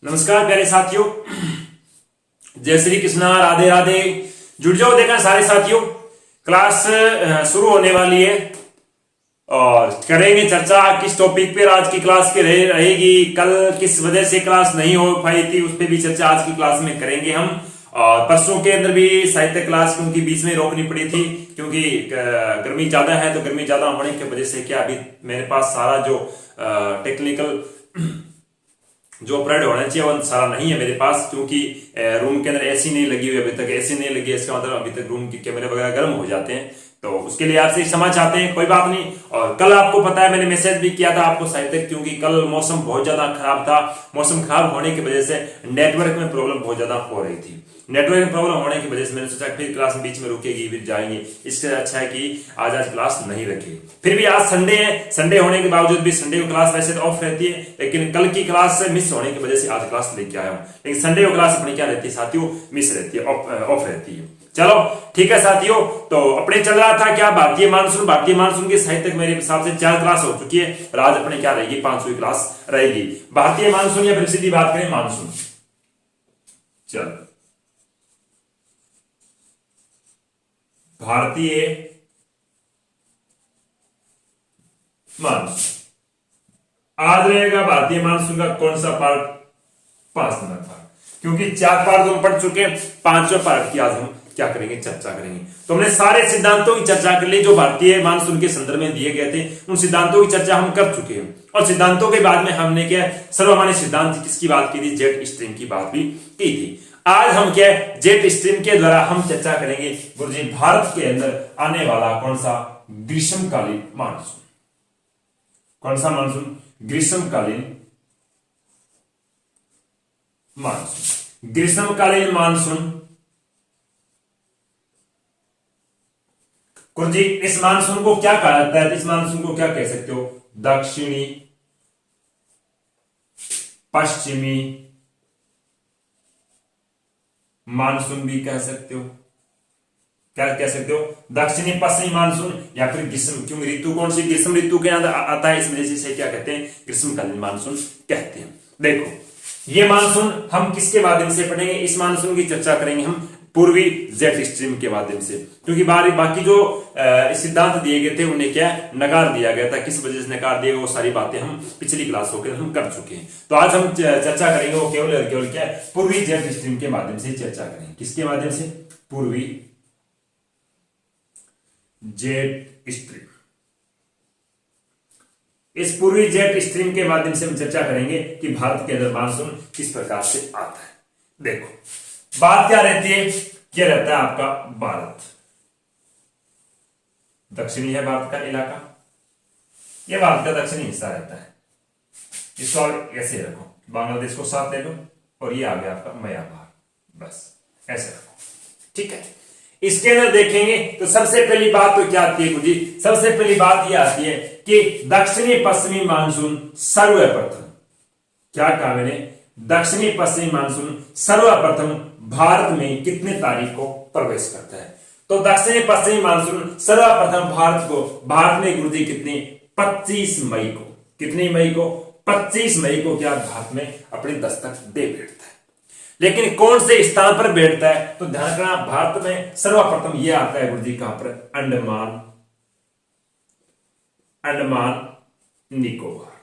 नमस्कार प्यारे साथियों, जय श्री कृष्णा, राधे राधे। जुड़ जाओ देखा सारे साथियों, क्लास शुरू होने वाली है और करेंगे चर्चा किस टॉपिक पे आज की क्लास के रहेगी। कल किस वजह से क्लास नहीं हो पाई थी उस पर भी चर्चा आज की क्लास में करेंगे हम। और परसों के अंदर भी साहित्य क्लास क्योंकि बीच में रोकनी पड़ी थी क्योंकि गर्मी ज्यादा है, तो गर्मी ज्यादा होने की वजह से क्या अभी मेरे पास सारा जो टेक्निकल जो ऑपरेट होना चाहिए वो सारा नहीं है मेरे पास, क्योंकि रूम के अंदर एसी नहीं लगी हुई अभी तक। एसी नहीं लगी है इसका मतलब अभी तक रूम के कैमरे वगैरह गर्म हो जाते हैं, तो उसके लिए आपसे क्षमा चाहते हैं, कोई बात नहीं। और कल आपको पता है मैंने मैसेज भी किया था आपको साहित्य, क्योंकि कल मौसम बहुत ज्यादा खराब था। मौसम खराब होने की वजह से नेटवर्क में प्रॉब्लम बहुत ज्यादा हो रही थी। नेटवर्क में प्रॉब्लम होने की वजह से मैंने सोचा फिर क्लास बीच में रुकेगी फिर जाएंगे, इससे अच्छा है कि आज क्लास नहीं रखी। फिर भी आज संडे है, संडे होने के बावजूद भी संडे को क्लास वैसे तो ऑफ रहती है, लेकिन कल की क्लास मिस होने की वजह से आज क्लास लेके आया हूं। लेकिन संडे को क्लास अपनी क्या रहती है साथियों, मिस रहती है, ऑफ रहती है। चलो ठीक है साथियों, तो अपने चल रहा था क्या भारतीय मानसून। भारतीय मानसून की साहित्य मेरे हिसाब से 4 क्लास हो चुकी है और आज अपने क्या रहेगी 5वीं क्लास रहेगी भारतीय मानसून, या फिर सीधी बात करें मानसून। चल भारतीय मानसून आज रहेगा भारतीय मानसून का कौन सा पार्ट, 5 नंबर पार्ट, क्योंकि 4 पार्ट तो हम पढ़ चुके हैं, 5वें पार्ट की आज हम क्या करेंगे, चर्चा करेंगे। तो हमने सारे सिद्धांतों की चर्चा कर ली जो भारतीय मानसून के संदर्भ में दिए गए थे, उन सिद्धांतों की चर्चा हम कर चुके हैं। और सिद्धांतों के बाद में हमने क्या सर्वमान्य सिद्धांत किसकी बात की थी, जेट स्ट्रीम की बात भी की थी। आज हम क्या जेट स्ट्रीम के द्वारा हम चर्चा करेंगे गुरुजी भारत के अंदर आने वाला कौन सा ग्रीष्मकालीन मानसून। कौन सा मानसून, ग्रीष्मकालीन मानसून। ग्रीष्मकालीन मानसून गुरुजी इस मानसून को क्या कहा जाता है, इस मानसून को क्या कह सकते हो, दक्षिणी पश्चिमी मानसून भी कह सकते हो। क्या कह सकते हो, दक्षिणी पश्चिमी मानसून या फिर ग्रीष्म, क्योंकि ऋतु कौन सी ग्रीष्म ऋतु के अंदर आता है, इस वजह से क्या कहते हैं, ग्रीष्मकालीन मानसून कहते हैं। देखो ये मानसून हम किसके माध्यम से पढ़ेंगे, इस मानसून की चर्चा करेंगे हम पूर्वी जेट स्ट्रीम के माध्यम से, क्योंकि बाकी जो सिद्धांत दिए गए थे उन्हें क्या नकार दिया गया था। किस वजह से नकार दिया गया वो सारी बातें हम पिछली क्लासों के हम कर चुके हैं। तो आज हम चर्चा करेंगे वो केवल क्या पूर्वी जेट स्ट्रीम के माध्यम से चर्चा करेंगे। किसके माध्यम से, पूर्वी जेट स्ट्रीम। इस पूर्वी जेट स्ट्रीम के माध्यम से हम चर्चा करेंगे कि भारत के अंदर मानसून किस प्रकार से आता है। देखो बात क्या रहती है, क्या रहता है आपका भारत दक्षिणी है भारत का इलाका, यह भारत का दक्षिणी हिस्सा रहता है। इसको ऐसे रखो, बांग्लादेश को साथ ले लो और ये आ गया आपका म्यांमार, बस ऐसे रखो, ठीक है। इसके अंदर देखेंगे तो सबसे पहली बात तो क्या आती है गुरुजी, सबसे पहली बात यह आती है कि दक्षिणी पश्चिमी मानसून सर्वप्रथम, क्या कहा मैंने, दक्षिणी पश्चिमी मानसून सर्वप्रथम भारत में कितने तारीख को प्रवेश करता है। तो दक्षिणी पश्चिमी मानसून सर्वप्रथम भारत में गुरुजी कितनी, 25 मई को, कितनी मई को, 25 मई को क्या भारत में अपनी दस्तक दे बैठता है। लेकिन कौन से स्थान पर बैठता है, तो ध्यान रखना भारत में सर्वप्रथम यह आता है गुरुजी कहां पर, अंडमान निकोबार।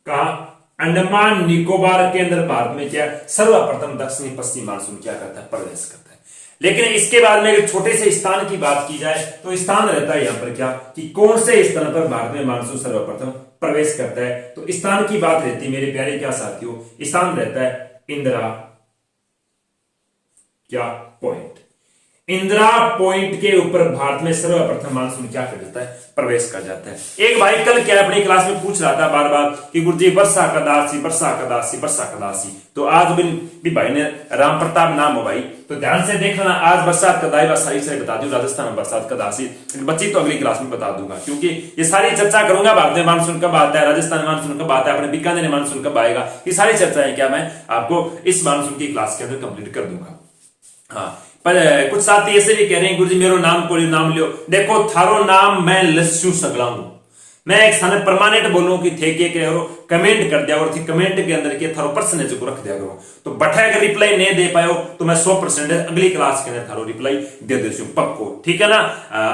कहा, अंडमान निकोबार के अंदर भारत में क्या सर्वप्रथम दक्षिणी पश्चिमी मानसून क्या करता है, प्रवेश करता है। लेकिन इसके बाद में अगर छोटे से स्थान की बात की जाए तो स्थान रहता है यहां पर क्या, कि कौन से स्थान पर भारत में मानसून सर्वप्रथम प्रवेश करता है। तो स्थान की बात रहती है मेरे प्यारे क्या साथियों, स्थान रहता है इंदिरा क्या पॉइंट। इंदिरा पॉइंट के ऊपर भारत में सर्वप्रथम मानसून क्या कर जाता है, प्रवेश कर जाता है। एक भाई कल क्या अपनी क्लास में पूछ रहा था बार बार कि गुरुजी वर्षा का दासी, वर्षा का दासी, वर्षा का दासी। तो आज भी भाई ने राम प्रताप नाम हो भाई, तो ध्यान से देखना, आज बरसात का दाई सारी से बता दूं, राजस्थान में बरसात का दासी बच्ची तो अगली क्लास में बता दूंगा, क्योंकि ये सारी चर्चा करूंगा। भारत में मानसून कब आता है, राजस्थान मानसून कब आता है, अपने बीकानेर मानसून कब आएगा, ये सारी चर्चाएं क्या मैं आपको इस मानसून की क्लास के अंदर कंप्लीट कर दूंगा। हाँ, पर कुछ साथी ऐसे भी कह रहे हैं गुरुजी मेरो नाम को नाम लियो। देखो थारो नाम मैं लस्सू सगलाऊं, मैं एक स्थान परमानेंट बोलूं कि थे के करो कमेंट कर दिया और थी कमेंट के अंदर के थारो पर्सनेज को रख दिया करो। तो बठा अगर रिप्लाई नहीं दे पायो तो मैं 100% अगली क्लास के अंदर थारो रिप्लाई दे देती हूं पक्को, ठीक है ना।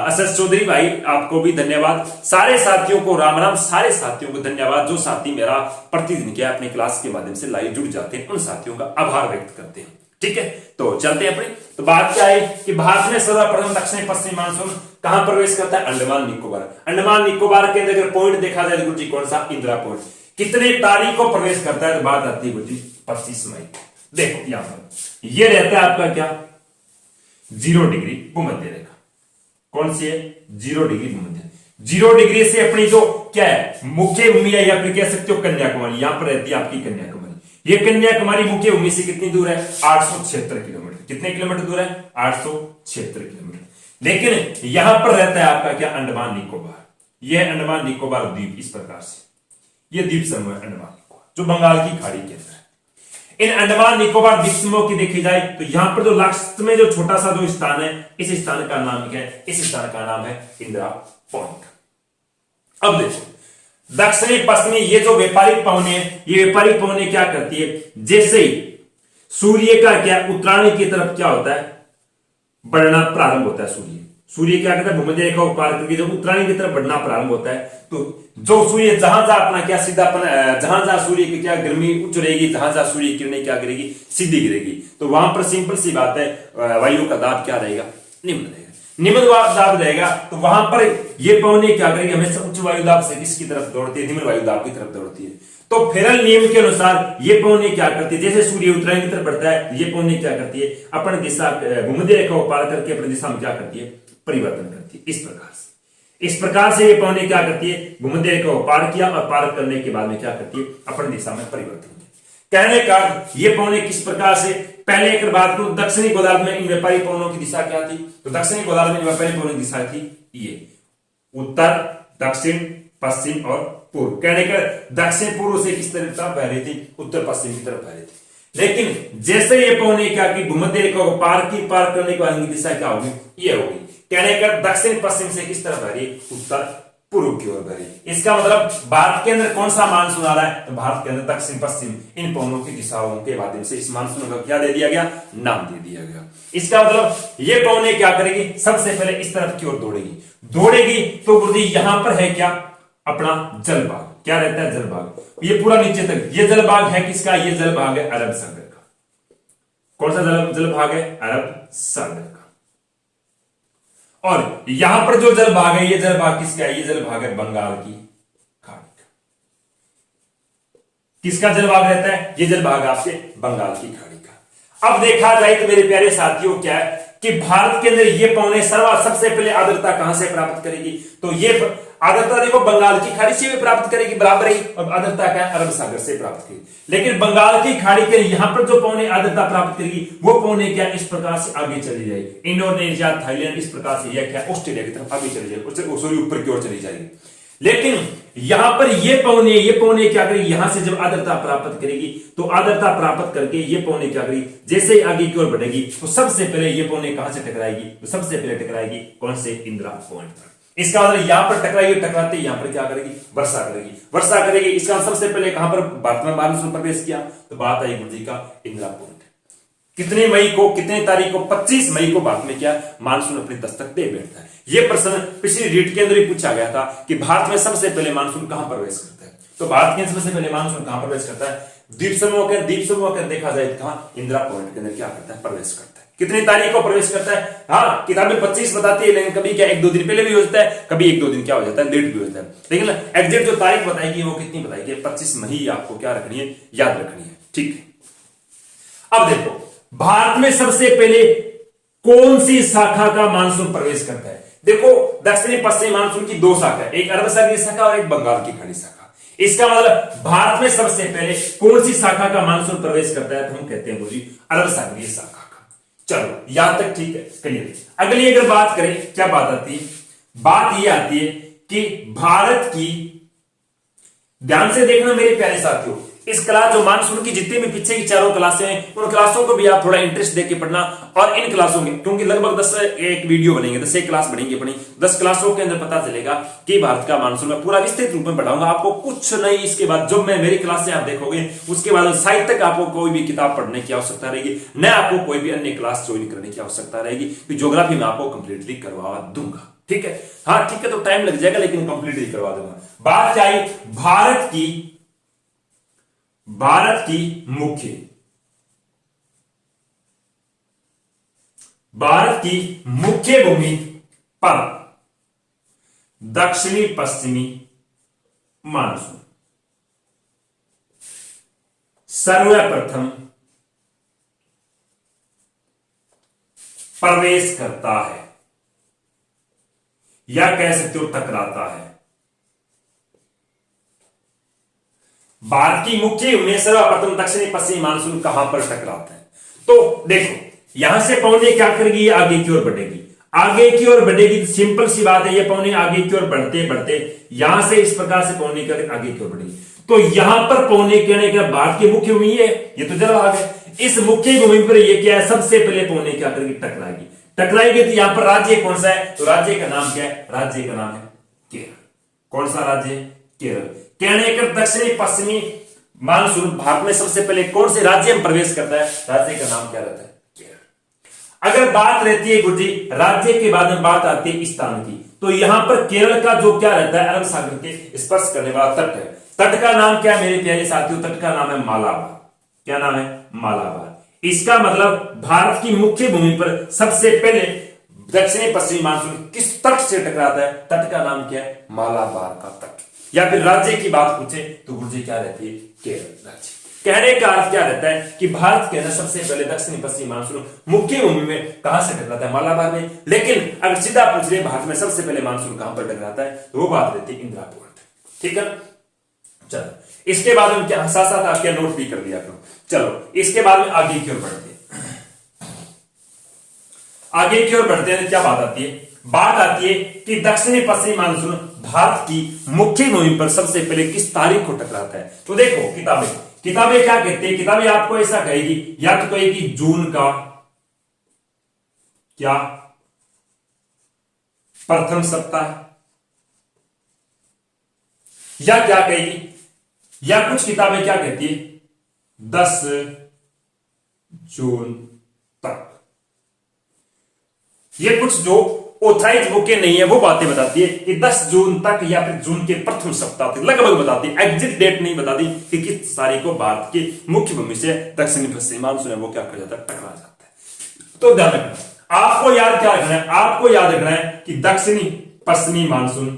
अशस चौधरी भाई आपको भी धन्यवाद, सारे साथियों को राम राम, सारे साथियों को धन्यवाद जो साथी मेरा प्रतिदिन क्या अपने क्लास के माध्यम से लाइव जुड़ जाते हैं, उन साथियों का आभार व्यक्त करते हैं, ठीक है। तो चलते हैं अपने, तो बात क्या है कि भारत में सर्वप्रथम दक्षिण पश्चिमी मानसून कहां प्रवेश करता है? अंडमान निकोबार। अंडमान निकोबार के अंदर पॉइंट देखा जाए गुरुजी कौन सा? इंदिरा पॉइंट। कितने तारीख को प्रवेश करता है? तो बात आती है गुरुजी 25 मई। देखो यहां पर ये रहता है आपका क्या? 0 डिग्री भूमध्य रेखा। कौन सी है? 0 डिग्री भूमध्य। 0 डिग्री से अपनी जो क्या है मुख्य भूमि है, या फिर कह सकते हो कन्याकुमारी, यहां पर रहती है आपकी कन्याकुमारी। ये कन्याकुमारी मुख्य भूमि से कितनी दूर है? 876 किलोमीटर। कितने किलोमीटर दूर है? 876 किलोमीटर। लेकिन यहां पर रहता है आपका क्या? अंडमान निकोबार। यह अंडमान निकोबार द्वीप इस प्रकार से, यह द्वीप समूह है अंडमान निकोबार जो बंगाल की खाड़ी के अंदर है। इन अंडमान निकोबार द्वीप समूह की देखी जाए तो यहां पर जो लास्ट में जो छोटा सा जो स्थान है, इस स्थान का नाम क्या है? इस स्थान का नाम है इंदिरा पॉइंट। अब देखो दक्षिणी पश्चिमी ये जो व्यापारिक पवने हैं, ये व्यापारिक पवने क्या करती है? जैसे ही सूर्य का क्या उत्तरायण की तरफ क्या होता है? बढ़ना प्रारंभ होता है। सूर्य क्या करता है? भूमध्य रेखा को पार करके जब उत्तरायण की तरफ बढ़ना प्रारंभ होता है, तो जो सूर्य जहां जहां अपना क्या सीधा जहां जहां सूर्य की क्या गर्मी उच्च रहेगी, जहां जहां सूर्य किरणें क्या गिरेगी? सीधी गिरेगी। तो वहां पर सिंपल सी बात है, वायु का दाब क्या रहेगा? निम्न रहेगा। निम्न दाब रहेगा तो वहां पर ये पवने क्या करेगी? हमेशा उच्च वायु दाब से किसकी तरफ दौड़ती है? निम्न वायु दाब की तरफ दौड़ती है। तो फेरल नियम के अनुसार ये पवने क्या करती है? जैसे सूर्य उत्तरायण की तरफ बढ़ता है, ये पवने क्या करती है? अपनी दिशा भूमध्य रेखा को पार करके अपनी दिशा में क्या करती है? परिवर्तन करती है। इस प्रकार से ये पवने क्या करती है? भूमध्य रेखा को पार किया और पार करने के बाद में क्या करती है? अपनी दिशा में परिवर्तन। कहने का ये पवने किस प्रकार से? पहले एक बात करूं, दक्षिणी गोलार्ध में इन व्यापारिक पवनों की दिशा क्या थी? तो दक्षिणी गोलार्ध में व्यापारिक पवनों की दिशा थी ये उत्तर, दक्षिण, पश्चिम और पूर्व। कहने का दक्षिण पूर्व से किस तरफ बह रही थी? उत्तर पश्चिम की तरफ बह रही थी। लेकिन जैसे ये पवने क्या की भूमध्य रेखा को पार करने के बाद इनकी दिशा क्या होगी? ये होगी। कहने का दक्षिण पश्चिम से किस तरफ बह रही? उत्तर पूर्व की ओर बह। इसका मतलब भारत के अंदर कौन सा मानसून आ रहा है? तो भारत के अंदर दक्षिण पश्चिम इन पवनों की दिशाओं के माध्यम से इस मानसून का क्या दे दिया गया? नाम दे दिया गया। इसका मतलब ये पवने क्या करेगी? सबसे पहले इस तरफ की ओर दौड़ेगी। तो गुरुजी यहां पर है क्या? अपना जलभाग। क्या रहता है? जलभाग। ये पूरा नीचे तक ये जलभाग है किसका? ये जलभाग है अरब सागर का। कौन सा जलभाग है? अरब सागर का। और यहां पर जो जलभाग है, ये जलभाग किसका है? ये जलभाग है बंगाल की खाड़ी का। किसका जलभाग रहता है? ये जलभाग आपके बंगाल की खाड़ी का। अब देखा जाए तो मेरे प्यारे साथियों क्या है कि भारत के अंदर ये पवने सबसे पहले आर्द्रता कहां से प्राप्त करेगी? तो ये आर्द्रता देखो बंगाल की खाड़ी से भी प्राप्त करेगी बराबर ही, और आर्द्रता क्या है? अरब सागर से प्राप्त करेगी। लेकिन बंगाल की खाड़ी के यहां पर जो पवने आर्द्रता प्राप्त करेगी, वो पवने क्या इस प्रकार से आगे चली जाएगी। इंडोनेशिया, थाईलैंड इस प्रकार से, यह क्या ऑस्ट्रेलिया की तरफ आगे चली जाएगी, सॉरी ऊपर की ओर चली जाएगी। लेकिन यहां पर ये पवने क्या करेगी? यहां से जब आर्द्रता प्राप्त करेगी, तो आर्द्रता प्राप्त करके ये पवने क्या करेगी? जैसे ही आगे की ओर बढ़ेगी तो सबसे पहले ये पवने कहां से टकराएगी? तो सबसे पहले टकराएगी कौन से? इंदिरा पॉइंट पर। इसका मतलब यहां पर टकराते यहां पर क्या करेगी? वर्षा करेगी। इसका सबसे पहले कहां पर भारत में मानसून प्रवेश किया? तो बात आई गुरुजी का इंदिरा पॉइंट। कितने मई को, कितने तारीख को? 25 मई को भारत में क्या मानसून अपनी दस्तक दे बैठता है। यह प्रश्न पिछली रीट के अंदर ही पूछा गया था कि भारत में सबसे पहले मानसून कहां प्रवेश करता है? तो भारत के सबसे पहले मानसून कहां प्रवेश करता है? द्वीप समूह के देखा जाए कहां? इंदिरा पॉइंट के अंदर क्या करता है? प्रवेश करता है। कितनी तारीख को प्रवेश करता है? हाँ, किताबें 25 बताती है, लेकिन कभी क्या 1-2 दिन पहले भी हो जाता है, कभी 1-2 दिन क्या हो जाता है? लेट भी हो जाता है। लेकिन एग्जैक्ट जो तारीख बताएगी वो कितनी बताएगी? 25 मई आपको क्या रखनी है? याद रखनी है, ठीक है। अब देखो भारत में सबसे पहले कौन सी शाखा का मानसून प्रवेश करता है? देखो दक्षिणी पश्चिमी मानसून की 2 शाखा है, एक अरब सागरीय शाखा और एक बंगाल की खाड़ी शाखा। इसका मतलब भारत में सबसे पहले कौन सी शाखा का मानसून प्रवेश करता है? तो हम कहते हैं गुरुजी अरब सागरीय शाखा का। चलो यहां तक ठीक है, क्लियर। अगली अगर बात करें, क्या बात आती है? बात यह आती है कि भारत की, ध्यान से देखना मेरे प्यारे साथियों, इस क्लास जो मानसून की जितनी भी पीछे की चारों क्लासें हैं उन क्लासों को भी आप थोड़ा इंटरेस्ट देके पढ़ना, और इन क्लासों में क्योंकि लगभग 10 एक वीडियो बनेंगे, 10 एक क्लास बनेंगे अपनी, 10 क्लासों के अंदर पता चलेगा कि भारत का मानसून में पूरा विस्तृत रूप में पढ़ाऊंगा आपको, कुछ नहीं। इसके बाद जब मैं मेरी क्लासें आप देखोगे उसके बाद साहित्य तक आपको कोई भी किताब पढ़ने की आवश्यकता रहेगी, न आपको कोई भी अन्य क्लास ज्वाइन करने की आवश्यकता रहेगी, कि ज्योग्राफी में आपको कंप्लीटली करवा दूंगा। ठीक है, हाँ ठीक है, तो टाइम लग जाएगा लेकिन कंप्लीटली करवा दूंगा। बात क्या आई, भारत की मुख्य भूमि पर दक्षिणी पश्चिमी मानसून सर्वप्रथम प्रवेश करता है, या कह सकते हो टकराता है। भारत की मुख्य भूमि सर्वप्रथम दक्षिणी पश्चिमी मानसून कहां पर टकराता है? तो देखो यहां से पौने क्या करेगी, आगे की ओर बढ़ेगी, आगे की ओर बढ़ेगी, तो सिंपल सी बात है, ये पौने आगे की ओर बढ़ते बढ़ते यहां से इस प्रकार से पौने कर आगे की ओर बढ़ेगी, तो यहां पर पौने कहने का भारत की मुख्य भूमि है, ये तो जलभाग है। इस मुख्य भूमि पर ये क्या है, सबसे पहले पौने क्या करेगी, टकराएगी। टकराएगी तो यहां पर राज्य कौन सा है, तो राज्य का नाम क्या है, राज्य का नाम है केरल। कौन सा राज्य है, केरल। कहने का दक्षिणी पश्चिमी मानसून भारत में सबसे पहले कौन से राज्य में प्रवेश करता है, राज्य का नाम क्या रहता है, केरल। अगर बात रहती है गुरुजी राज्य के बाद में बात आती है स्थान की, तो यहां पर केरल का जो क्या रहता है, अरब सागर के स्पर्श करने वाला तट है। तट का नाम क्या है मेरे प्यारे साथियों, तट का नाम है मालाबार। क्या नाम है, मालाबार। इसका मतलब भारत की मुख्य भूमि पर सबसे पहले दक्षिणी पश्चिमी मानसून किस तट से टकराता है, तट का नाम क्या है, मालाबार का तट। या फिर राज्य की बात पूछे तो गुरुजी क्या रहती है, केरल राज्य। कहने का अर्थ क्या रहता है कि भारत के अंदर सबसे पहले दक्षिणी पश्चिमी मानसून मुख्य भूमि में कहां से टकराता है, मालाबार में। लेकिन अगर सीधा पूछ रहे भारत में सबसे पहले मानसून कहां पर टकराता है, तो वो बात रहती है इंदिरा पोर्ट। ठीक है, चलो इसके बाद में क्या, साथ साथ आपके नोट भी कर लिया करो। चलो इसके बाद में आगे की ओर बढ़ते हैं, आगे की ओर बढ़ते हैं, क्या बात आती है, बात आती है कि दक्षिणी पश्चिमी मानसून भारत की मुख्य भूमि पर सबसे पहले किस तारीख को टकराता है। तो देखो किताबें क्या कहते हैं, किताबें आपको ऐसा कहेगी, या तो कहेगी जून का क्या प्रथम सप्ताह, या क्या कहेगी, या कुछ किताबें क्या कहती है 10 जून तक। ये कुछ जो ऑथराइज बुकें नहीं है वो बातें बताती है कि 10 जून तक या फिर जून के प्रथम सप्ताह तक लगभग बताती है, एग्जैक्ट डेट नहीं बताती कि किस तारीख को भारत की मुख्य भूमि से दक्षिणी पश्चिमी मानसून है वो क्या कर जाता है, टकरा जाता है। तो ध्यान रखना, आपको याद क्या रखना है, आपको याद रखना है कि दक्षिणी पश्चिमी मानसून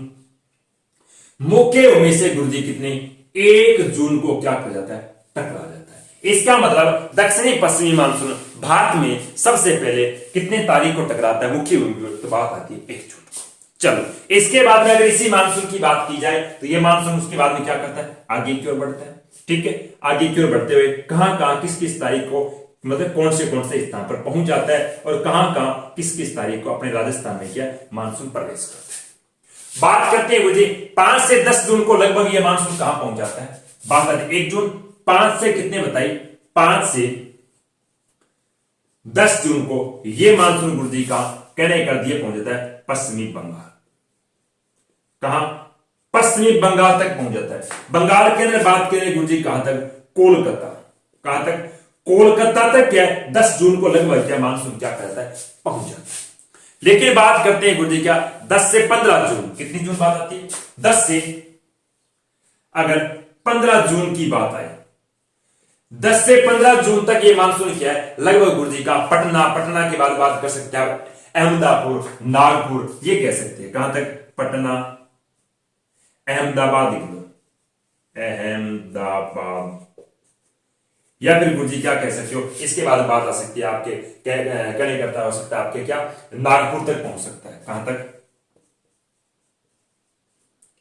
मुख्य भूमि से गुरुजी कितने 1 जून को क्या कर जाता है, टकरा जाता है। इसका मतलब दक्षिणी पश्चिमी मानसून भारत में सबसे पहले कितने तारीख को टकराता है मुख्य भूमि पर, तो बात आती है 1 जून को। चलो इसके बाद में अगर इसी मानसून की बात की जाए तो ये मानसून उसके बाद में क्या करता है, आगे की ओर बढ़ता है। ठीक है, आगे की ओर बढ़ते हुए कहां कहां किस किस तारीख को, मतलब कौन से स्थान पर पहुंच जाता है, और कहां कहां किस किस तारीख को अपने राजस्थान में क्या मानसून प्रवेश करता है। बात करते हैं मुझे 5 से 10 जून को लगभग ये मानसून कहां पहुंच जाता है, बात करते हैं 1 जून, 5 से कितने बताइए, 5 से 10 जून को ये मानसून गुरुजी का कहने कर दिए पहुंच जाता है पश्चिमी बंगाल। कहां, पश्चिमी बंगाल तक पहुंच जाता है। बंगाल के अंदर बात करें गुरुजी कहां तक, कोलकाता। कहां तक, कोलकाता तक क्या है 10 जून को लगभग क्या मानसून क्या करता है, पहुंच जाता है। लेकिन बात करते हैं गुरुजी क्या 10 से 15 जून, कितनी जून बात आती है, 10 से अगर 15 जून की बात आए, 10 से 15 जून तक ये मानसून क्या है लगभग गुरुजी का पटना के बाद बात कर सकते हैं अहमदापुर, नागपुर, ये कह सकते हैं कहां तक, पटना, अहमदाबाद, अहमदाबाद, या फिर गुरुजी क्या कह सकते हो, इसके बाद बात आ सकती है आपके कहने करता हो सकता है आपके क्या नागपुर तक पहुंच सकता है। कहां तक,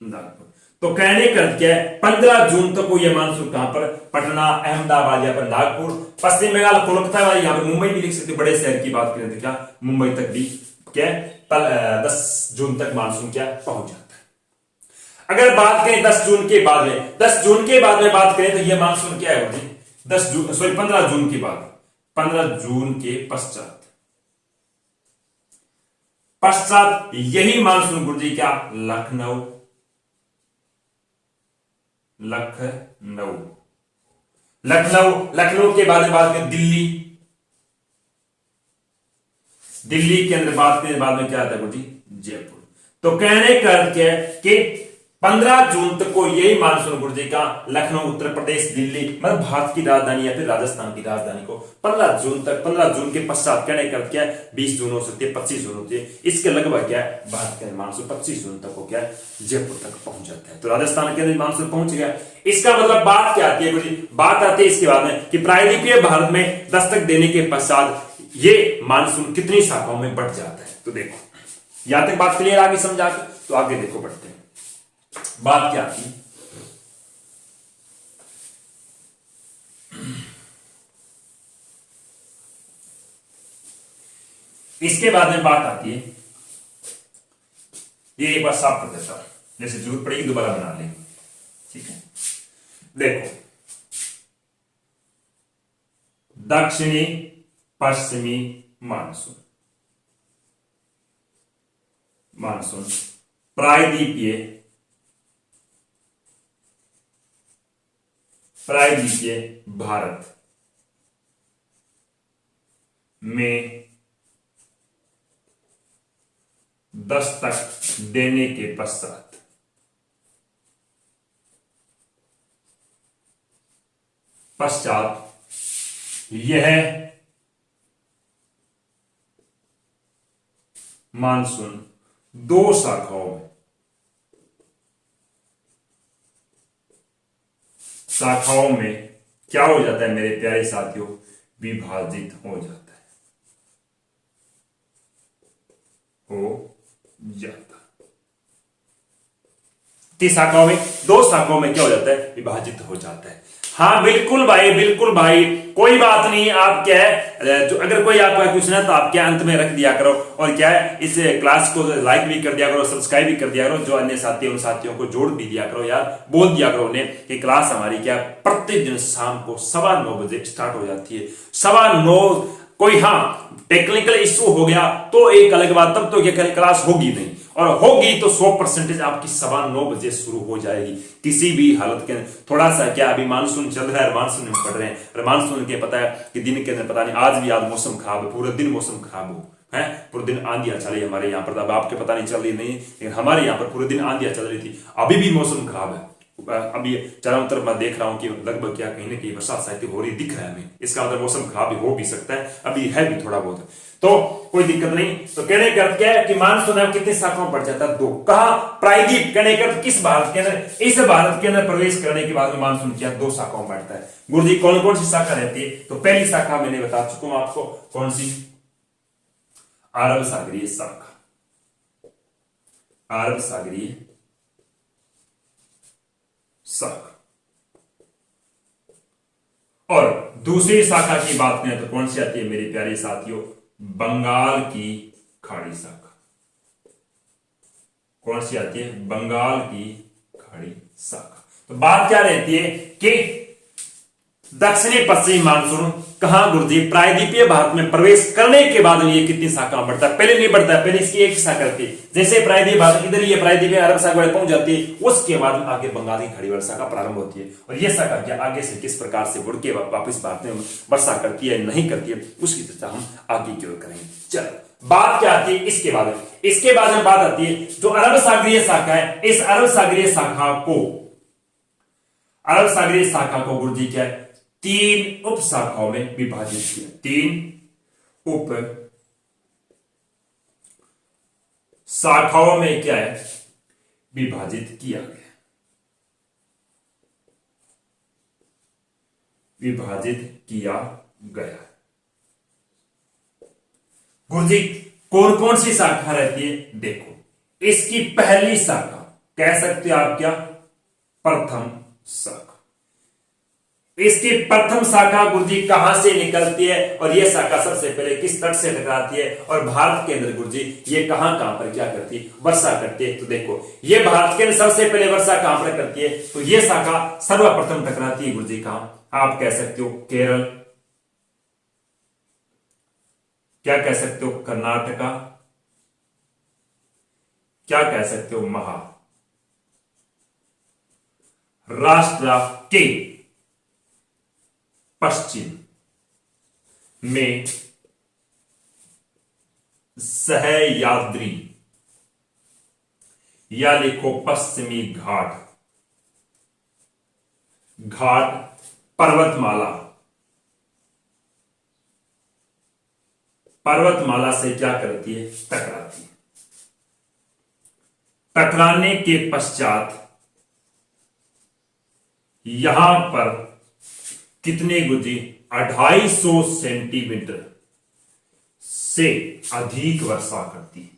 नागपुर। तो कहने का क्या है 15 जून तक को यह मानसून कहां पर, पटना, अहमदाबाद या फिर नागपुर, पश्चिम बंगाल, कोलकाता वाली, यहां पर मुंबई भी लिख सकते हो, बड़े शहर की बात करें तो क्या मुंबई तक भी क्या 10 जून तक मानसून क्या पहुंच जाता है। अगर बात करें 10 जून के बाद में, 10 जून के बाद में बात करें तो यह मानसून क्या है जी, 10 जून सॉरी 15 जून के बाद, 15 जून के पश्चात यही मानसून गुरु जी क्या, लखनऊ, लखनऊ, लखनऊ, लखनऊ के बाद में बात करें दिल्ली, दिल्ली के अंदर बात करें बाद में क्या आता है गुरु जी, जयपुर। तो कहने का अर्थ क्या है कि 15 जून तक को यही मानसून गुरु जी का लखनऊ, उत्तर प्रदेश, दिल्ली मतलब भारत की राजधानी या फिर राजस्थान की राजधानी को 15 जून तक, 15 जून के पश्चात कहने का अर्थ क्या है, 20 जून हो सकती है, 25 जून होती है, इसके लगभग क्या है भारत के मानसून 25 जून तक को क्या है जयपुर तक पहुंच जाता है। तो राजस्थान के अंदर मानसून पहुंच गया। इसका मतलब बात क्या आती है गुरु जी, बात आती है इसके बाद में कि प्रायद्वीपीय भारत में दस्तक देने के पश्चात ये मानसून कितनी शाखाओं में बढ़ जाता है। तो देखो यहां तक बात क्लियर आगे समझा के, तो आगे देखो बढ़ते हैं। बात क्या थी, इसके बाद में बात आती है, ये एक बार साफ कर देता हूं, जैसे जरूरत पड़ेगी दोबारा बना लेंगे, ठीक है। देखो दक्षिणी पश्चिमी मानसून, मानसून प्रायद्वीपीय भारत में दस्तक देने के पश्चात यह मानसून 2 शाखाओं में क्या हो जाता है मेरे प्यारे साथियों, विभाजित हो जाता है, 3 शाखाओं में, 2 शाखाओं में क्या हो जाता है, विभाजित हो जाता है। हाँ बिल्कुल भाई, बिल्कुल भाई, कोई बात नहीं। आप क्या है जो अगर कोई आपका क्वेश्चन है तो आप क्या अंत में रख दिया करो, और क्या है इस क्लास को लाइक भी कर दिया करो, सब्सक्राइब भी कर दिया करो, जो अन्य साथी उन साथियों को जोड़ भी दिया करो यार, बोल दिया करो उन्हें कि क्लास हमारी क्या प्रत्येक दिन शाम को 9:15 बजे स्टार्ट हो जाती है, 9:15। कोई हाँ टेक्निकल इश्यू हो गया तो एक अलग बात, तब तो क्या क्लास होगी नहीं, और होगी तो 100% आपकी 9:15 बजे शुरू हो जाएगी किसी भी हालत के। थोड़ा सा क्या अभी मानसून चल रहा है, मानसून में पढ़ रहे हैं, और मानसून के पता है कि दिन के अंदर पता नहीं, आज भी आज मौसम खराब है, पूरे दिन मौसम खराब हो है, पूरे दिन आंधियां चली हमारे यहाँ पर। अब आपके पता नहीं चल रही नहीं, लेकिन हमारे यहाँ पर पूरे दिन आंधियां चल रही थी, अभी भी मौसम खराब है। अभी चारों तरफ मैं देख रहा हूं कि लगभग क्या कहीं ना कहीं बरसात साहित्य हो रही दिख रहा है हमें, इसका मतलब मौसम खराब भी हो भी सकता है, अभी है भी थोड़ा बहुत, तो कोई दिक्कत नहीं। तो कहने का अर्थ क्या है कि मानसून है कितनी शाखाओं बढ़ जाता है, 2। कहा प्रायद्वीप, कहने का अर्थ किस भारत के अंदर, इस भारत के अंदर प्रवेश करने के बाद में मानसून क्या 2 शाखाओं बढ़ता है। गुरुजी कौन कौन सी शाखा रहती है, तो पहली शाखा मैंने बता चुका हूं आपको, कौन सी, अरब सागरीय शाखा, अरब सागरीय शाखा। और दूसरी शाखा की बात करें तो कौन सी आती है मेरे प्यारे साथियों, बंगाल की खाड़ी शाखा। कौन सी आती है, बंगाल की खाड़ी शाखा। तो बात क्या रहती है कि दक्षिणी पश्चिमी मानसून कहां गुरुजी, प्रायद्वीपीय भारत में प्रवेश करने के बाद ये कितनी शाखा बढ़ता है, पहले नहीं बढ़ता है, पहले इसकी एक शाखा रहती है, जैसे प्रायद्वीपीय भारत इधर ये प्रायद्वीपीय अरब सागर पहुंच जाती है, उसके बाद आगे बंगाल की खाड़ी वाली शाखा प्रारंभ होती है, और ये शाखा क्या आगे से किस प्रकार से मुड़ के वापिस भारत में वर्षा करती है नहीं करती है, उसकी चर्चा हम आगे की ओर करेंगे। चलो बात क्या आती है इसके बाद, इसके बाद में बात आती है जो अरब सागरीय शाखा है, इस अरब सागरीय शाखा को, अरब सागरीय शाखा को गुरुजी क्या है 3 उप शाखाओं में विभाजित किया, 3 उप शाखाओं में क्या है विभाजित किया गया, विभाजित किया गया। गुरुजी कौन कौन सी शाखा रहती है, देखो इसकी पहली शाखा कह सकते हो आप क्या, प्रथम शाखा। इसकी प्रथम शाखा गुरुजी कहां से निकलती है और यह शाखा सबसे पहले किस तट से टकराती है और भारत के अंदर गुरुजी ये कहां कहां पर क्या करती है, वर्षा करती है। तो देखो ये भारत के अंदर सबसे पहले वर्षा कहां पर करती है, तो ये शाखा सर्वप्रथम टकराती है गुरुजी कहां, आप कह सकते हो केरल, क्या कह सकते हो कर्नाटका, क्या कह सकते हो महाराष्ट्र के पश्चिम में सह्याद्री या लिखो पश्चिमी घाट, घाट पर्वतमाला, पर्वतमाला से क्या करती है, टकराती है। टकराने के पश्चात यहां पर कितने गुरुजी 250 सेंटीमीटर से अधिक वर्षा करती है,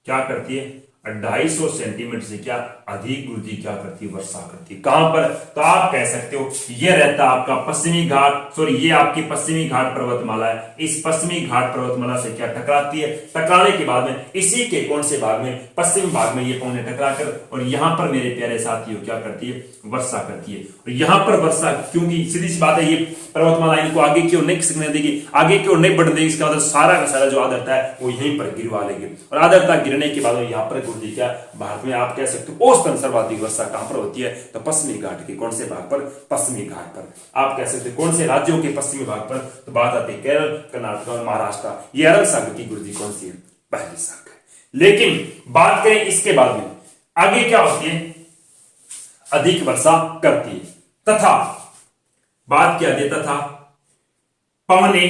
क्या करती है 250 सेंटीमीटर से क्या अधिक गुरुजी क्या करती है, वर्षा करती है। कहां पर, तो आप कह सकते हो यह रहता है आपका पश्चिमी घाट, सॉरी ये आपकी पश्चिमी घाट पर्वतमाला है। इस पश्चिमी घाट पर्वतमाला से क्या टकराती है, टकराने के बाद में इसी के कौन से भाग में, पश्चिम भाग में ये पौने टकराकर और यहां पर मेरे प्यारे साथियों क्या करती है, वर्षा करती है। और यहां पर वर्षा, क्योंकि सीधी सी बात है ये पर्वतमाला इनको आगे की ओर नहीं खिसकने देगी, आगे की ओर नहीं बढ़ने देगी, इसका मतलब सारा का सारा जो आर्द्रता है वो यहीं पर गिरवा लेगी और आर्द्रता गिरने के बाद यहां पर गुरुजी क्या भारत में आप कह सकते हो औसतन सर्वाधिक वर्षा कहां पर होती है, तो पश्चिमी घाट के कौन से भाग पर, पश्चिमी घाट पर। आप कह सकते हो कौन से राज्यों के पश्चिमी भाग पर, तो बात आती है केरल, कर्नाटक और महाराष्ट्र। ये अरब सागर की गुरुजी कौन सी है, पहली शाखा। लेकिन बात करें इसके बाद में आगे क्या होती है, अधिक वर्षा करती है तथा बात क्या है, तथा पवने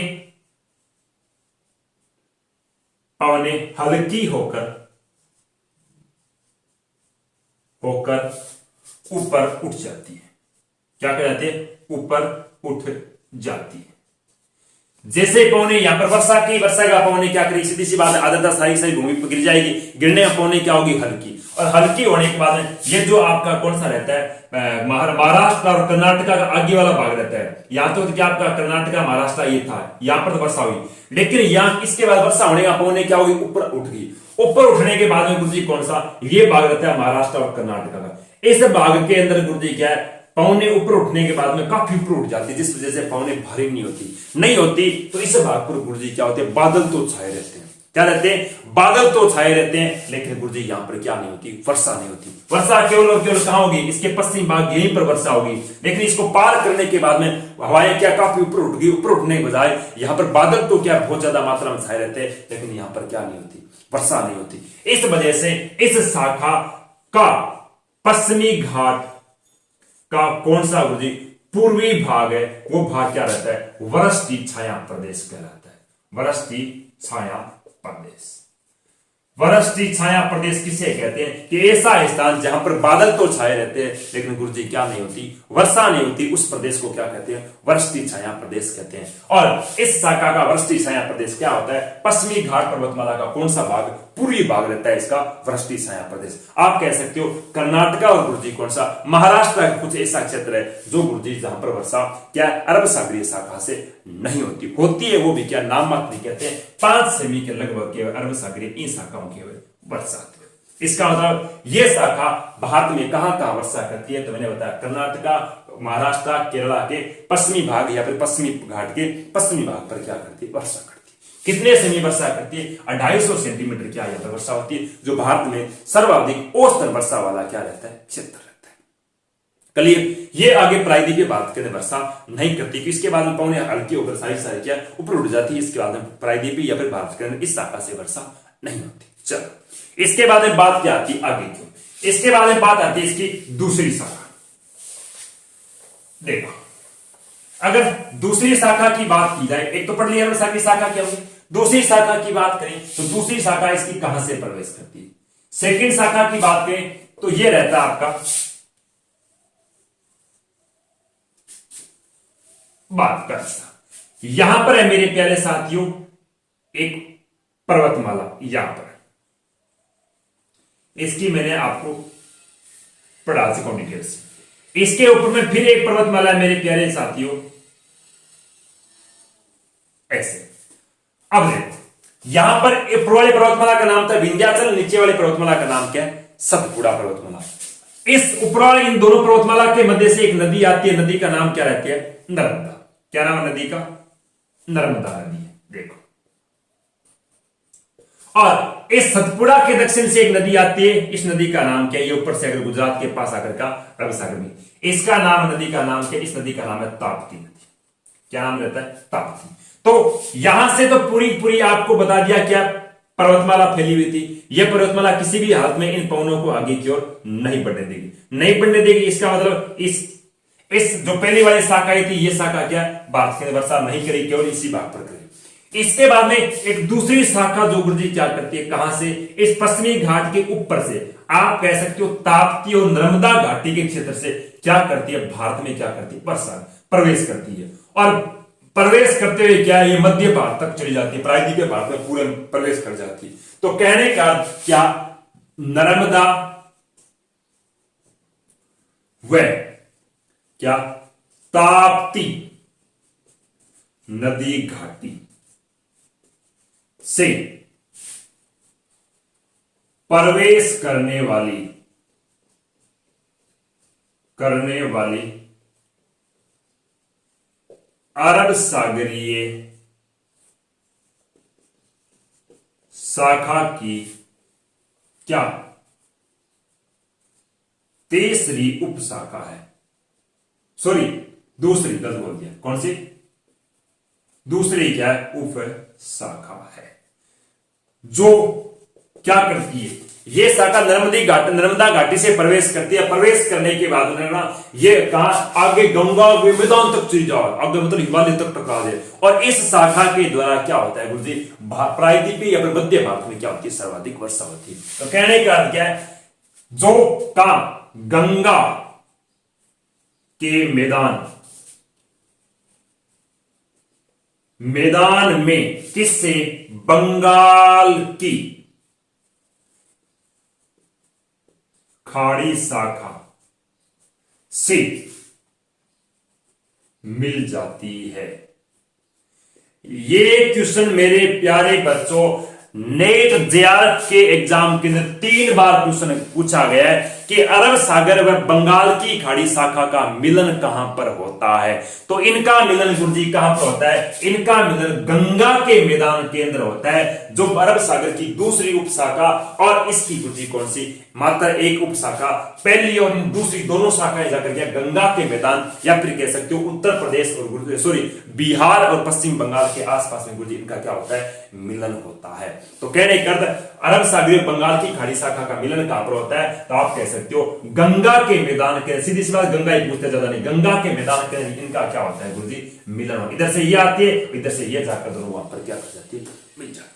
पवने हल्की होकर ऊपर उठ जाती है, क्या कह जाती है, ऊपर उठ जाती है। जैसे पौने यहां पर वर्षा का पौने क्या करेगी, सीधी सी बात है आर्द्रता सारी सारी भूमि पर गिर जाएगी, गिरने का पौने क्या होगी, हल्की, और हल्की होने के बाद ये जो आपका कौन सा रहता है, महाराष्ट्र और कर्नाटका का आगे वाला भाग रहता है। यहां तो क्या आपका कर्नाटका महाराष्ट्र ये था, यहां पर तो वर्षा हुई, लेकिन यहां इसके बाद वर्षा होने का पौने क्या होगी, ऊपर उठ गई। ऊपर उठने के बाद में गुरुजी कौन सा, ये भाग रहता है महाराष्ट्र और कर्नाटका का। इस भाग के अंदर गुरुजी क्या है, पौने ऊपर उठने के बाद में काफी ऊपर उठ जाती है, जिस वजह से पौने भारी नहीं होती। तो इस भाग पर गुरुजी क्या होते हैं, बादल तो छाए रहते हैं, क्या रहते हैं, बादल तो छाए रहते हैं, लेकिन गुरुजी यहां पर क्या नहीं होती, वर्षा नहीं होती। वर्षा केवल और केवल कहां होगी, इसके पश्चिम भाग यहीं पर वर्षा होगी, लेकिन इसको पार करने के बाद में हवाएं क्या काफी ऊपर उठ गई, ऊपर उठने के बजाय यहां पर बादल तो क्या बहुत ज्यादा मात्रा में छाए रहते हैं, लेकिन यहां पर क्या नहीं होती, वर्षा नहीं होती। इस वजह से इस शाखा का पश्चिमी घाट का कौन सा गुरुजी पूर्वी भाग है, वो भाग क्या रहता है, वृष्टि छाया प्रदेश कहलाता है। वृष्टि छाया प्रदेश, वृष्टि छाया प्रदेश किसे कहते हैं, कि ऐसा स्थान जहां पर बादल तो छाए रहते हैं लेकिन गुरुजी क्या नहीं होती, वर्षा नहीं होती, उस प्रदेश को क्या कहते हैं, वृष्टि छाया प्रदेश कहते हैं। और इस शाखा का वृष्टि छाया प्रदेश क्या होता है, पश्चिमी घाट पर्वतमाला का कौन सा भाग, पूर्वी भाग रहता है इसका वृष्टि छाया प्रदेश। आप कह सकते हो कर्नाटका और गुरुजी कौन सा, महाराष्ट्र का कुछ ऐसा क्षेत्र है जो गुरुजी जहां पर वर्षा क्या अरब सागरीय शाखा से नहीं होती है, वो भी क्या नाम मात्र कहते हैं, 5 सेमी के लगभग केवल अरब सागरीय इन शाखाओं की वर्षा। इसका मतलब ये शाखा भारत में कहां कहां वर्षा करती है, तो मैंने बताया कर्नाटका, महाराष्ट्र, केरला के पश्चिमी भाग या फिर पश्चिमी घाट के पश्चिमी भाग पर क्या करती है, वर्षा करती है। कितने सेमी वर्षा करती है, 250 सेंटीमीटर क्या यहाँ पर वर्षा होती है, जो भारत में सर्वाधिक औसतन वर्षा वाला क्या रहता है, क्षेत्र रहता है। चलिए ये आगे प्रायद्वीपीय भारत के अंदर वर्षा नहीं करती, कि इसके बाद में पौने हल्की होकर सारी क्या ऊपर उठ जाती है, इसके बाद में प्रायद्वीपीय या फिर भारत के अंदर इस शाखा से वर्षा नहीं होती। चलो इसके बाद में बात क्या आती है आगे की, इसके बाद में बात आती है इसकी दूसरी शाखा। देखो अगर दूसरी शाखा की बात की जाए, एक तो पढ़ लिया वर्षा की शाखा क्या होगी, दूसरी शाखा की बात करें तो दूसरी शाखा इसकी कहां से प्रवेश करती है। सेकंड शाखा की बात करें तो यह रहता है आपका बात का हिस्सा। यहां पर है मेरे प्यारे साथियों एक पर्वतमाला, यहां पर इसकी मैंने आपको पढ़ा चुका डिटेल्स। इसके ऊपर में फिर एक पर्वतमाला है मेरे प्यारे साथियों, ऐसे। अब देखो यहां पर ऊपर वाली पर्वतमाला का नाम था विंध्याचल, नीचे वाली पर्वतमाला का नाम क्या है? सतपुड़ा पर्वतमाला। इस ऊपर वाली इन दोनों पर्वतमाला के मध्य से एक नदी आती है, नदी का नाम क्या रहती है? नर्मदा। क्या नाम है नदी का? नर्मदा नदी है, देखो। और इस सतपुड़ा के दक्षिण से एक नदी आती है, इस नदी का नाम क्या है? ये ऊपर से अगर गुजरात के पास आकर का अरब सागर में, इसका नाम, नदी का नाम क्या? इस नदी का नाम है ताप्ती नदी। क्या नाम रहता है? ताप्ती। तो यहां से तो पूरी पूरी आपको बता दिया क्या पर्वतमाला फैली हुई थी। यह पर्वतमाला किसी भी हालत में इन पवनों को आगे की ओर नहीं बढ़ने देगी, नहीं बढ़ने देगी। इसका मतलब इस जो पहली वाली शाखा थी, यह शाखा क्या भारत के अंदर वर्षा नहीं करेगी, केवल इसी भाग पर करेगी। इसके बाद में एक दूसरी शाखा जो गुरुजी क्या करती है, कहां से? इस पश्चिमी घाट के ऊपर से, आप कह सकते हो ताप्ती और नर्मदा घाटी के क्षेत्र से क्या करती है? भारत में क्या करती है? वर्षा प्रवेश करती है। और प्रवेश करते हुए क्या ये मध्य भारत तक चली जाती है, प्रायद्वीपीय भारत में पूरे प्रवेश कर जाती है। तो कहने का क्या नर्मदा व क्या ताप्ती नदी घाटी से प्रवेश करने वाली अरब सागरीय शाखा की क्या तीसरी उपशाखा है। सॉरी, दूसरी, गलत बोल दिया। कौन सी? दूसरी क्या है? उप शाखा है, जो क्या करती है? ये शाखा नर्मदा घाटी से प्रवेश करती है। प्रवेश करने के बाद ना ये कहा आगे गंगा के मैदान तक चली जाए, आगे मतलब हिमालय तक टकरा जाए। और इस शाखा के द्वारा क्या होता है गुरुजी? प्रायद्वीपीय या फिर मध्य भारत में क्या होती है? सर्वाधिक वर्षा होती है। तो कहने का अर्थ क्या है? जो काम गंगा के मैदान में किससे? बंगाल की खाड़ी शाखा से मिल जाती है। ये क्वेश्चन मेरे प्यारे बच्चों नेट जेआरएफ के एग्जाम के अंदर 3 बार क्वेश्चन पूछा गया है कि अरब सागर व बंगाल की खाड़ी शाखा का मिलन कहां पर होता है। तो इनका मिलन गुरुजी कहां पर होता है? इनका मिलन गंगा के मैदान के अंदर होता है, जो अरब सागर की दूसरी उपशाखा। और इसकी गुरुजी कौन सी? मात्र एक उपशाखा। पहली और दूसरी दोनों शाखाएं जाकर क्या गंगा के मैदान या फिर कह सकते हो उत्तर प्रदेश और बिहार और पश्चिम बंगाल के आसपास में गुरुजी इनका क्या होता है? मिलन होता है। तो कहने का अर्थ अरब सागर बंगाल की खाड़ी शाखा का मिलन कहां पर होता है? तो आप कह सकते हो गंगा के मैदान के, सीधी सी बात, गंगा ही पूछते ज्यादा नहीं, गंगा के मैदान के इनका क्या होता है गुरुजी? मिलन हो। इधर से ये आती है, इधर से ये जाकर दोनों वहां पर क्या कर जाती है? मिल जाती है।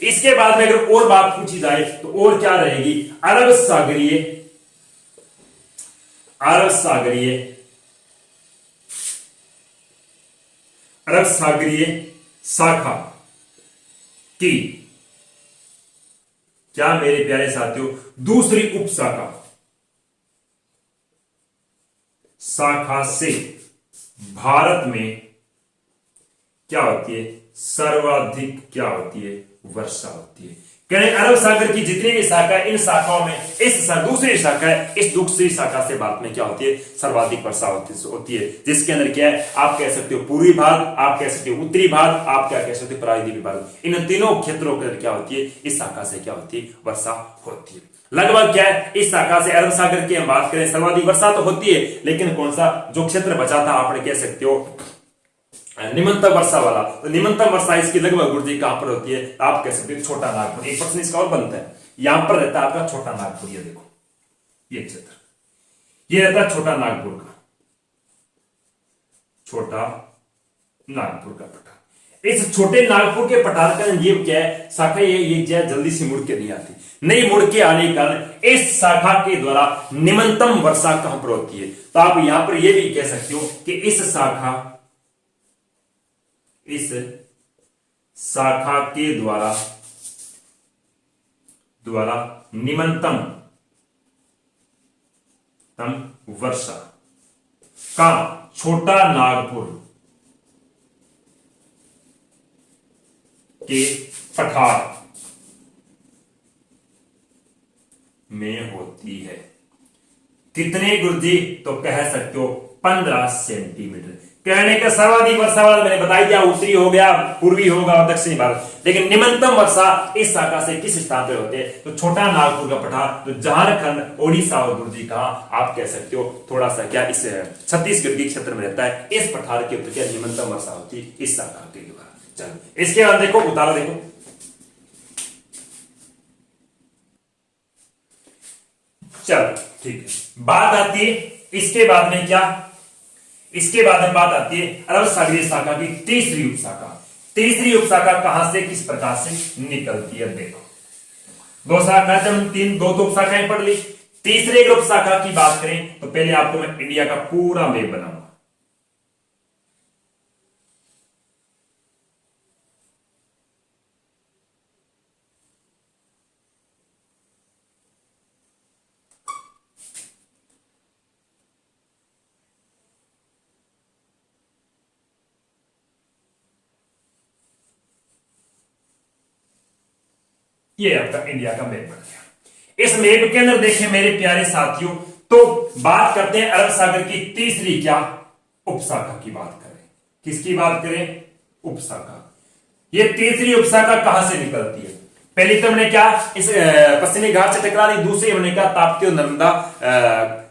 इसके बाद में अगर और बात पूछी जाए तो और क्या रहेगी? अरब सागरीय शाखा की क्या मेरे प्यारे साथियों दूसरी शाखा से भारत में क्या होती है? सर्वाधिक क्या होती है? वर्षा होती है। कहने अरब सागर की जितनी भी शाखा, इन शाखाओं में दूसरी शाखा है, इस दूसरी शाखा से भारत में क्या होती है? सर्वाधिक वर्षा होती है, जिसके अंदर क्या है? आप कह सकते हो पूर्वी भाग, आप कह सकते हो उत्तरी भाग, आप क्या कह सकते हो? प्रायद्वीपीय भाग। इन तीनों क्षेत्रों के अंदर क्या होती है? इस शाखा से क्या होती है? वर्षा होती है। लगभग क्या है? इस शाखा से अरब सागर की हम बात करें, सर्वाधिक वर्षा तो होती है, लेकिन कौन सा जो क्षेत्र बचा था, आपने कह सकते हो निम्नतम वर्षा वाला। तो निम्नतम वर्षा इसकी लगभग गुरुजी कहां पर होती है? आप कह सकते हो छोटा नागपुर। एक प्रश्न इसका और बनता है, यहां पर रहता है आपका छोटा नागपुर। ये देखो, ये क्षेत्र, ये रहता है छोटा नागपुर का, छोटा नागपुर का पठार। इस छोटे नागपुर के पठार का ये क्या है? शाखा ये जल्दी से मुड़ के नहीं आती। नहीं मुड़ के आने के कारण इस शाखा के द्वारा निम्नतम वर्षा कहां पर होती है? तो आप यहां पर यह भी कह सकते हो कि इस शाखा के द्वारा निम्नतम वर्षा कहां? छोटा नागपुर के पठार में होती है। कितने गुरुजी? तो कह सकते हो 15 सेंटीमीटर। कहने का सर्वाधिक वर्षा वाला मैंने बता दिया, उत्तरी हो गया, पूर्वी होगा और दक्षिणी भारत। लेकिन निम्नतम वर्षा इस शाखा से किस स्थान पर होते हैं? तो छोटा नागपुर का पठार, तो झारखंड, ओडिशा और गुरुजी कहा आप कह सकते हो थोड़ा सा क्या इस छत्तीसगढ़ के क्षेत्र में रहता है। इस पठार के ऊपर क्या निम्नतम वर्षा होती है इस शाखा के द्वारा। चलो इसके बाद देखो उतारा, देखो चलो ठीक है। बात आती है इसके बाद में क्या? इसके बाद में बात आती है अरब सागरीय शाखा की तीसरी उपशाखा। तीसरी उपशाखा कहां से किस प्रकार से निकलती है? देखो दो शाखा थे, हम दो उपशाखाएं पढ़ ली। तीसरे ग्रुप शाखा की बात करें तो पहले आपको मैं इंडिया का पूरा मैप बनाऊंगा। ये आपका इंडिया का मैप बन गया। इस मैप के अंदर देखें मेरे प्यारे साथियों, तो बात करते हैं अरब सागर की तीसरी क्या उपशाखा की बात करें। किसकी बात करें? उपशाखा। ये तीसरी उपशाखा कहां से निकलती है? पहली तो हमने क्या इस पश्चिमी घाट से टकरा दी, दूसरी हमने क्या ताप्ती और नर्मदा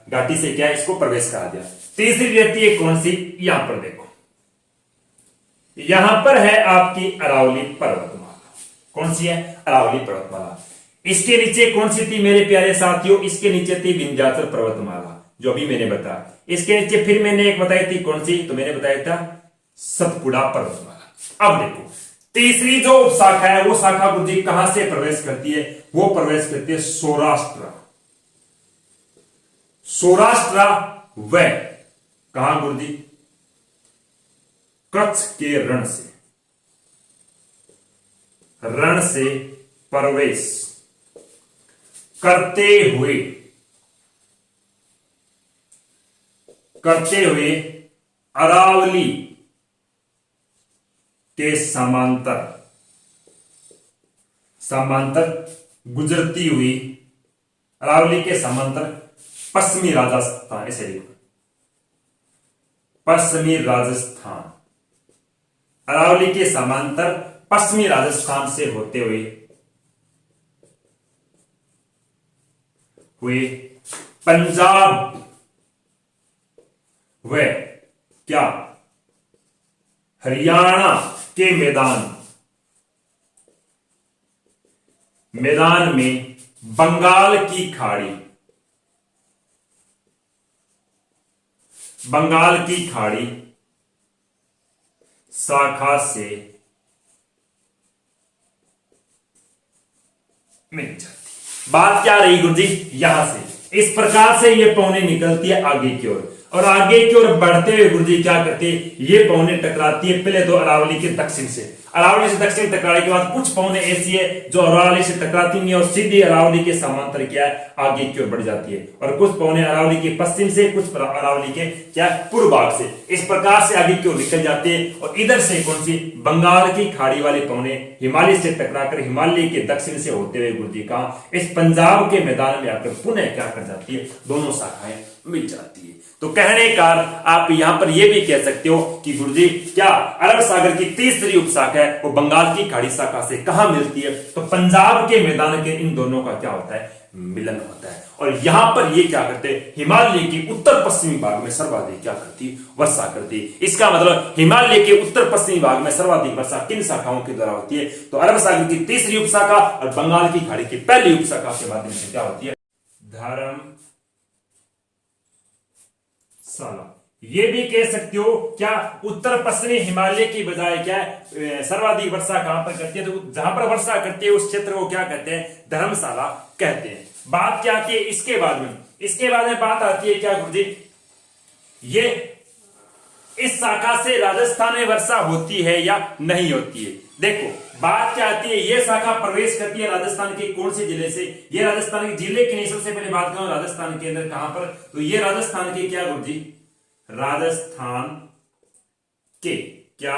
घाटी से क्या इसको प्रवेश करा दिया। तीसरी रहती है कौन सी? यहां पर देखो, यहां पर है आपकी अरावली पर्वतमाला। कौन सी है? अरावली पर्वतमाला। इसके नीचे कौन सी थी मेरे प्यारे साथियों? इसके नीचे थी विंध्याचल पर्वतमाला, जो अभी मैंने बताया। इसके नीचे फिर मैंने एक बताई थी, कौन सी? तो मैंने बताया था सतपुड़ा पर्वतमाला। अब देखो तीसरी जो उपशाखा है वो शाखा गुरुजी कहां से प्रवेश करती है? वो प्रवेश करती है सौराष्ट्र। सौराष्ट्र व कहां गुरुजी? कच्छ के रण से प्रवेश करते हुए अरावली के समांतर गुजरती हुई, अरावली के समांतर पश्चिमी राजस्थान, ऐसे लिखो पश्चिमी राजस्थान, अरावली के समांतर पश्चिमी राजस्थान से होते हुए पंजाब व क्या हरियाणा के मैदान में बंगाल की खाड़ी शाखा से मिल जाती। बात क्या रही गुरुजी? यहां से इस प्रकार से ये पौने निकलती है आगे की ओर, और आगे की ओर बढ़ते हुए गुरुजी क्या करते हैं? ये पौने टकराती है पहले तो अरावली के दक्षिण से। अरावली से दक्षिण टकराने के बाद कुछ पौने ऐसी है जो अरावली से टकराती नहीं और सीधी अरावली के समांतर क्या है आगे की ओर बढ़ जाती है, और कुछ पौने अरावली के पश्चिम से, कुछ अरावली के क्या पूर्व भाग से। इस प्रकार से आगे की ओर निकल जाते हैं, और इधर से कौन सी? बंगाल की खाड़ी वाले पौने हिमालय से टकराकर हिमालय के दक्षिण से होते हुए गुरुजी कहा इस पंजाब के मैदान में आकर पुनः क्या कर जाती है? दोनों शाखाएं मिल जाती है। तो कहने का आप यहां पर यह भी कह सकते हो कि गुरुजी क्या अरब सागर की तीसरी उपशाखा है वो बंगाल की खाड़ी शाखा से कहां मिलती है? तो पंजाब के मैदान के इन दोनों का क्या होता है? मिलन होता है। और यहां पर ये क्या करते हैं? हिमालय की उत्तर पश्चिमी भाग में सर्वाधिक क्या करती? वर्षा करती। इसका मतलब हिमालय के उत्तर पश्चिमी भाग में सर्वाधिक वर्षा किन शाखाओं के द्वारा होती है? तो अरब सागर की तीसरी उपशाखा और बंगाल की खाड़ी की पहली उपशाखा के माध्यम से क्या होती है? धर्मशाला। ये भी कह सकते हो क्या उत्तर पश्चिमी हिमालय की बजाय क्या है सर्वाधिक वर्षा कहां पर करती है? तो जहां पर वर्षा करती है उस क्षेत्र को क्या कहते हैं? धर्मशाला कहते हैं। बात क्या आती है इसके बाद में? इसके बाद में बात आती है क्या गुरुजी? ये इस शाखा से राजस्थान में वर्षा होती है या नहीं होती है? देखो बात क्या आती है, ये शाखा प्रवेश करती है राजस्थान के कौन से जिले से? ये राजस्थान के जिले की नहीं, सबसे पहले बात करूं राजस्थान के अंदर कहां पर? तो ये राजस्थान के क्या गुरुजी? राजस्थान के क्या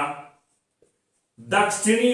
दक्षिणी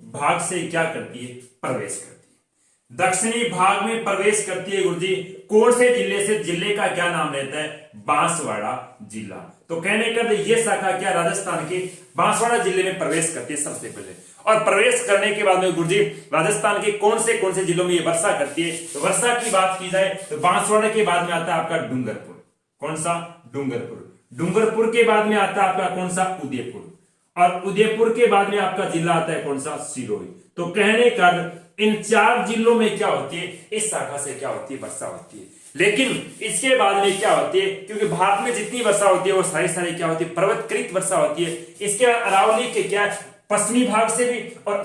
भाग से क्या करती है, प्रवेश करती है। दक्षिणी भाग में प्रवेश करती है गुरुजी कौन से जिले से, जिले का क्या नाम रहता है, बांसवाड़ा जिला। तो कहने का ये शाखा क्या राजस्थान के बांसवाड़ा जिले में प्रवेश करती है सबसे पहले। और प्रवेश करने के बाद में गुरुजी राजस्थान के कौन से जिलों में ये वर्षा करती है, तो वर्षा की बात की जाए तो बांसवाड़ा के बाद में आता है आपका डूंगरपुर। कौन सा, डूंगरपुर। डूंगरपुर के बाद में आता है आपका कौन सा, उदयपुर। और उदयपुर के बाद में आपका जिला आता है कौन सा, सिरोही। तो कहने का इन 4 जिलों में क्या होती है, इस शाखा से क्या होती है, वर्षा होती है। लेकिन इसके बाद में क्या होती है, क्योंकि भारत में जितनी वर्षा होती है वो सारी क्या होती है, पर्वतकृत वर्षा होती है। इसके अरावली के क्या पश्चिमी भाग से भी, और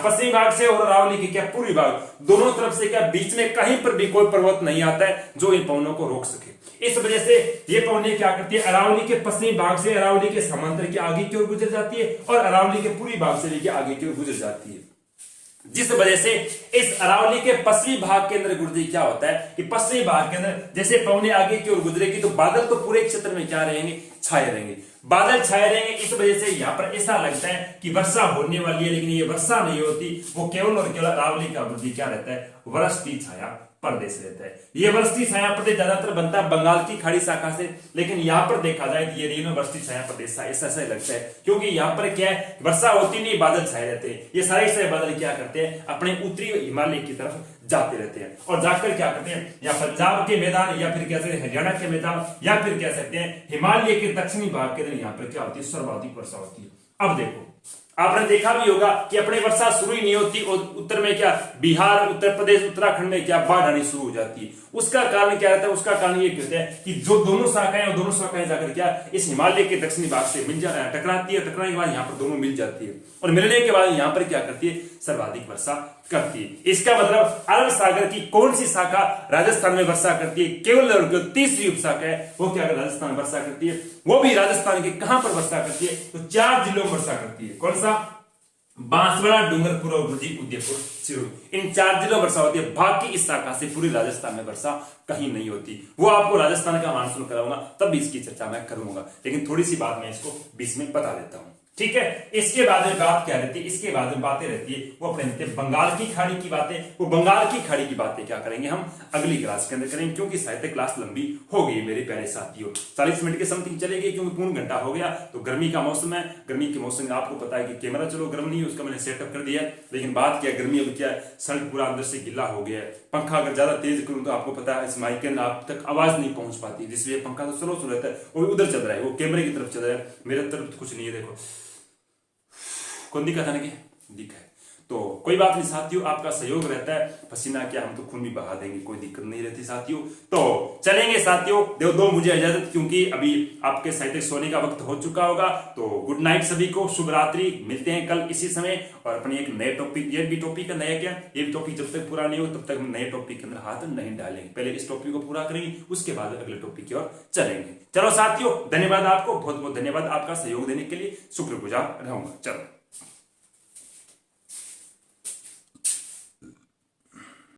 पश्चिमी भाग से और अरावली के क्या पूर्वी भाग, दोनों तरफ से क्या बीच में कहीं पर भी कोई पर्वत नहीं आता है जो इन पवनों को रोक सके। इस वजह से ये पवनें क्या करती है, अरावली के पश्चिमी भाग से अरावली के समांतर के आगे की ओर गुजर जाती है और अरावली के पूर्वी भाग से लेकर आगे की ओर गुजर जाती है। जिस वजह से इस अरावली के पश्चिमी भाग के अंदर गुरुजी क्या होता है कि पश्चिमी भाग के अंदर जैसे पवने आगे की ओर गुजरेगी तो बादल तो पूरे क्षेत्र में क्या रहेंगे, छाए रहेंगे, बादल छाए रहेंगे। इस वजह से यहाँ पर ऐसा लगता है कि वर्षा होने वाली है, लेकिन ये वर्षा नहीं होती, वो केवल और केवल अरावली का गुरुजी क्या रहता है, वृष्टि छाया प्रदेश रहता है। ये वृष्टि छाया प्रदेश ज्यादातर बनता है बंगाल की खाड़ी शाखा से, लेकिन यहाँ पर देखा जाए तो ये रियल में वृष्टि छाया प्रदेश ऐसा लगता है, क्योंकि यहाँ पर क्या है, वर्षा होती नहीं, बादल छाए रहते हैं। ये सारे बादल क्या करते हैं, अपने उत्तरी हिमालय की तरफ जाते रहते हैं और जाकर क्या करते हैं, या पंजाब के मैदान, या फिर कह सकते हैं हरियाणा के मैदान, या फिर कह सकते हैं हिमालय के दक्षिणी भाग के अंदर यहाँ पर क्या होती है, सर्वाधिक वर्षा होती है। अब देखो आपने देखा भी होगा कि अपने वर्षा शुरू ही नहीं होती और उत्तर में क्या, बिहार, उत्तर प्रदेश, उत्तराखंड में क्या बाढ़ आनी शुरू हो जाती है। उसका कारण क्या रहता है, उसका कारण ये कहते हैं कि जो दोनों शाखाएं जाकर क्या इस हिमालय के दक्षिणी भाग से मिल टकराती है, टकराने के बाद यहाँ पर दोनों मिल जाती है और मिलने के बाद यहाँ पर क्या करती है, सर्वाधिक वर्षा करती है। इसका मतलब अरब सागर की कौन सी शाखा राजस्थान में वर्षा करती है, केवल तीसरी उपशाखा है, वो क्या राजस्थान में वर्षा करती है। वो भी राजस्थान के कहां पर वर्षा करती है, तो 4 जिलों में वर्षा करती है। कौन सा, बांसवाड़ा, डूंगरपुर और उदयपुर, सिरोही, इन 4 जिलों में वर्षा होती है। बाकी इस शाखा से पूरी राजस्थान में वर्षा कहीं नहीं होती। वो आपको राजस्थान का मानसून कराऊंगा तब भी इसकी चर्चा मैं करूंगा, लेकिन थोड़ी सी बात मैं इसको बीच में बता देता हूं, ठीक है। इसके बाद में बात क्या रहती है, इसके बाद में बातें रहती है वो अपने रहते हैं बंगाल की खाड़ी की बातें। वो बंगाल की खाड़ी की बातें क्या करेंगे हम अगली क्लास के अंदर करेंगे, क्योंकि साहित्य क्लास लंबी हो गई मेरे प्यारे साथियों, 40 मिनट के समथिंग चलेगी, क्योंकि पूर्ण घंटा हो गया। तो गर्मी का मौसम है, गर्मी के मौसम में आपको पता है कि कैमरा चलो गर्म नहीं है, उसका मैंने सेटअप कर दिया, लेकिन बात क्या गर्मी अब क्या शर्ट पूरा अंदर से गिला हो गया है। पंखा अगर ज्यादा तेज करूं तो आपको पता है इस माइक के अंदर आप तक आवाज नहीं पहुंच पाती, जिसलिए पंखा तो स्लो रहता है, वो उधर चल रहा है, वो कैमरे की तरफ चल रहा है, मेरे तरफ तो कुछ नहीं है। देखो कौन दिखा था ना, दिखा है, तो कोई बात नहीं साथियों, आपका सहयोग रहता है, पसीना क्या हम तो खून भी बहा देंगे, कोई दिक्कत नहीं रहती साथियों। तो चलेंगे साथियों, दो मुझे इजाजत, क्योंकि अभी आपके साहित्य सोने का वक्त हो चुका होगा। तो गुड नाइट सभी को, शुभ रात्रि, मिलते हैं कल इसी समय और अपने एक नए टॉपिक, ये भी टॉपिक का नया क्या, ये भी टॉपिक जब तक पूरा नहीं हो तब तक हम नए टॉपिक के अंदर हाथ नहीं डालेंगे। पहले इस टॉपिक को पूरा करेंगे, उसके बाद अगले टॉपिक की ओर चलेंगे। चलो साथियों, धन्यवाद आपको, बहुत बहुत धन्यवाद आपका सहयोग देने के लिए, शुक्रगुजार रहूंगा। चलो।